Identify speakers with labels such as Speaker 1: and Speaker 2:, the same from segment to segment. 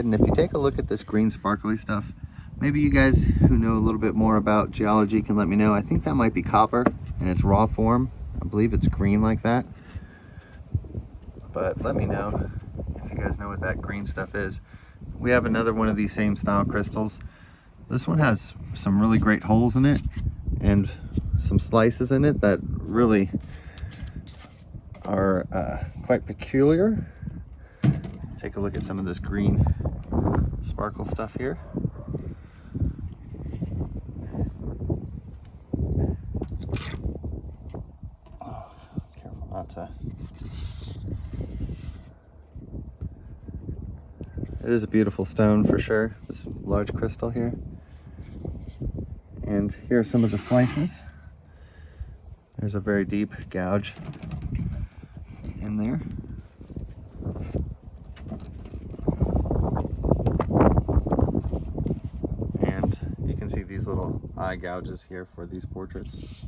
Speaker 1: And if you take a look at this green sparkly stuff, maybe you guys who know a little bit more about geology can let me know. I think that might be copper in its raw form. I believe it's green like that. But let me know if you guys know what that green stuff is. We have another one of these same style crystals. This one has some really great holes in it and some slices in it that really are quite peculiar. Take a look at some of this green sparkle stuff here. Oh, careful not to. It is a beautiful stone for sure, this large crystal here. And here are some of the slices. There's a very deep gouge in there. And you can see these little eye gouges here for these portraits.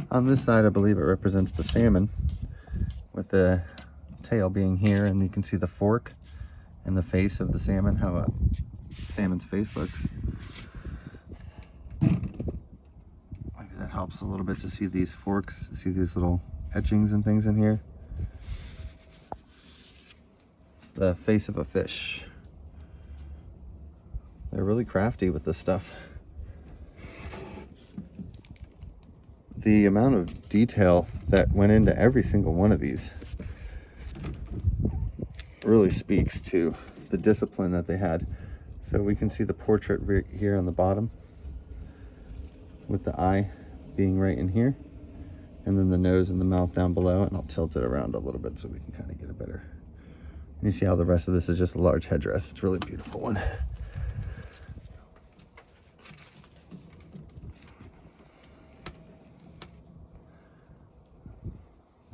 Speaker 1: On this side, I believe it represents the salmon, with the tail being here, and you can see the fork and the face of the salmon, how a salmon's face looks. Maybe that helps a little bit to see these forks, see these little etchings and things in here. It's the face of a fish. They're really crafty with this stuff. The amount of detail that went into every single one of these really speaks to the discipline that they had. So we can see the portrait right here on the bottom with the eye being right in here, and then the nose and the mouth down below, and I'll tilt it around a little bit so we can kind of get a better. And you see how the rest of this is just a large headdress. It's a really beautiful one.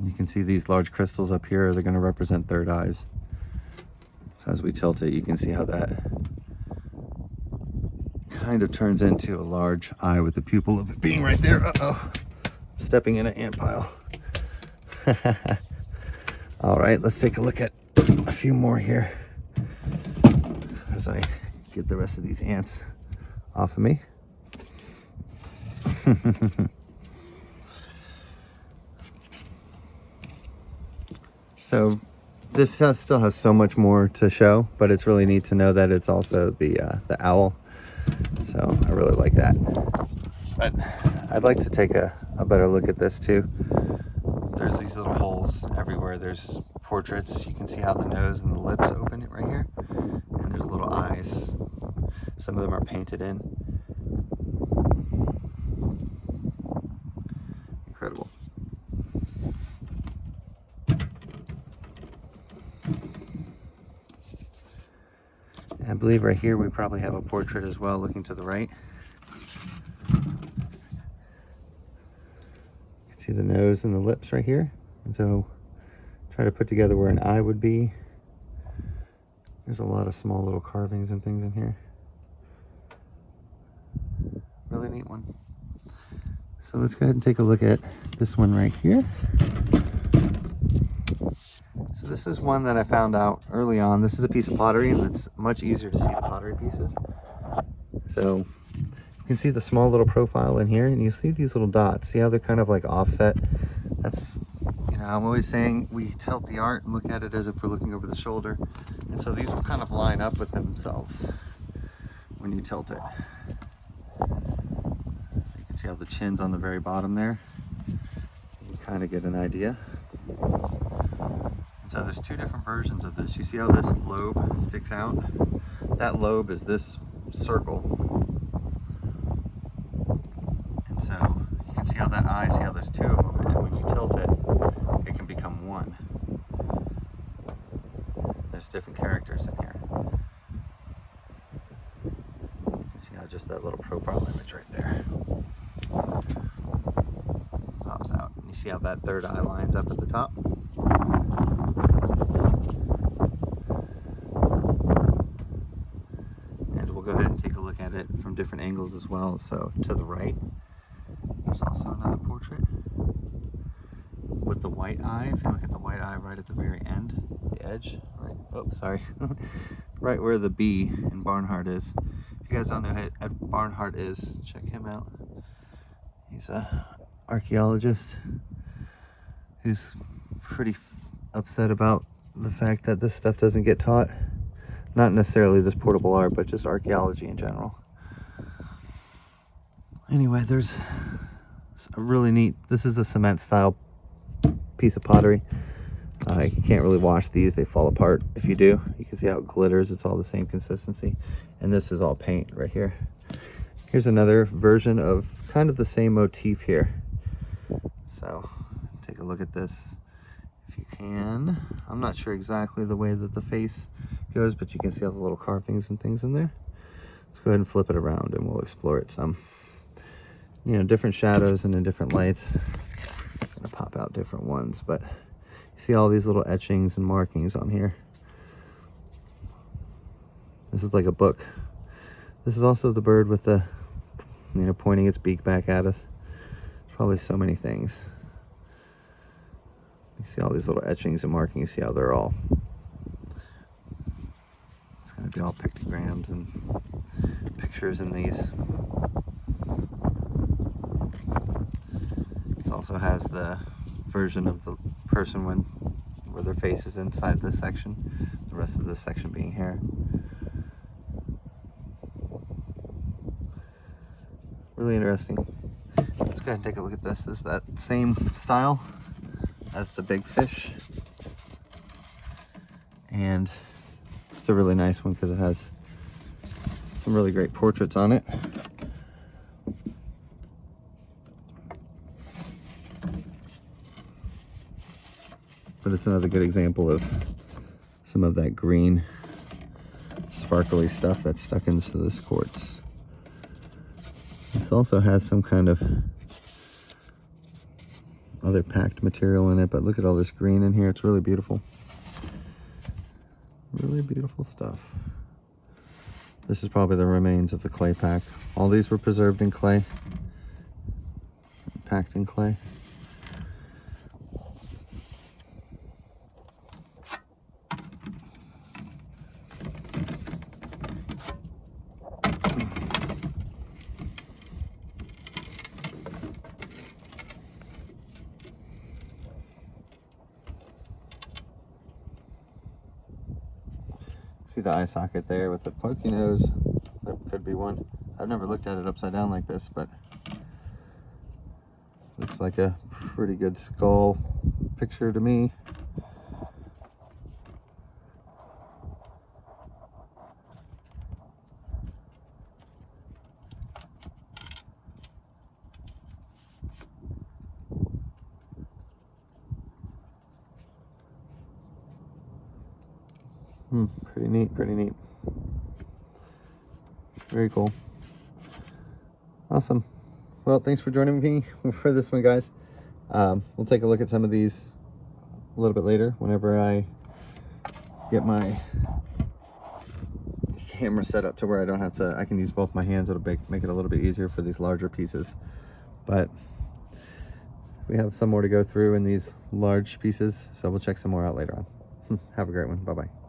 Speaker 1: You can see these large crystals up here, they're going to represent third eyes. So as we tilt it, you can see how that kind of turns into a large eye with the pupil of it being right there. Uh-oh, stepping in an ant pile. All right, let's take a look at a few more here as I get the rest of these ants off of me. So this still has so much more to show, but it's really neat to know that it's also the owl. So I really like that. But I'd like to take a better look at this too. There's these little holes everywhere. There's portraits. You can see how the nose and the lips open it right here. And there's little eyes. Some of them are painted in. Incredible. I believe right here we probably have a portrait as well, looking to the right. You can see the nose and the lips right here. And so try to put together where an eye would be. There's a lot of small little carvings and things in here. Really neat one. So let's go ahead and take a look at this one right here. So this is one that I found out early on. This is a piece of pottery, and it's much easier to see the pottery pieces. So you can see the small little profile in here, and you see these little dots. See how they're kind of like offset? That's, you know, I'm always saying we tilt the art and look at it as if we're looking over the shoulder. And so these will kind of line up with themselves when you tilt it. You can see how the chin's on the very bottom there. You can kind of get an idea. So there's two different versions of this. You see how this lobe sticks out? That lobe is this circle. And so you can see how that eye, see how there's two of them, and when you tilt it, it can become one. There's different characters in here. You can see how just that little profile image right there pops out. And you see how that third eye lines up at the top? And we'll go ahead and take a look at it from different angles as well. So to the right, there's also another portrait. with the white eye. If you look at the white eye right at the very end, the edge, right? Oh, sorry. Right where the B in Barnhart is. If you guys don't know who Ed Barnhart is, check him out. He's a archaeologist who's pretty upset about the fact that this stuff doesn't get taught. Not necessarily this portable art, but just archaeology in general. Anyway, there's a really neat, this is a cement style piece of pottery. You can't really wash these, they fall apart. If you do, you can see how it glitters, it's all the same consistency. And this is all paint right here. Here's another version of kind of the same motif here. So take a look at this if you can. I'm not sure exactly the way that the face goes, but you can see all the little carvings and things in there. Let's go ahead and flip it around and we'll explore it some. You know, different shadows and in different lights. I'm gonna pop out different ones, but you see all these little etchings and markings on here. This is like a book. This is also the bird with the, you know, pointing its beak back at us. Probably so many things. You see all these little etchings and markings, see how they're all, it's going to be all pictograms and pictures in these. It also has the version of the person where their face is inside this section, the rest of this section being hair. Really interesting. Let's go ahead and take a look at this. This is that same style as the big fish, and it's a really nice one because it has some really great portraits on it. But it's another good example of some of that green sparkly stuff that's stuck into this quartz. This also has some kind of other packed material in it, but look at all this green in here. It's really beautiful. Really beautiful stuff. This is probably the remains of the clay pack. All these were preserved in clay, packed in clay. See the eye socket there with the pokey nose? That could be one. I've never looked at it upside down like this, but looks like a pretty good skull picture to me. Pretty neat, pretty neat. Very cool. Awesome. Well, thanks for joining me for this one, guys. We'll take a look at some of these a little bit later whenever I get my camera set up to where I don't have to, I can use both my hands. It'll make it a little bit easier for these larger pieces. But we have some more to go through in these large pieces, so we'll check some more out later on. Have a great one. Bye-bye.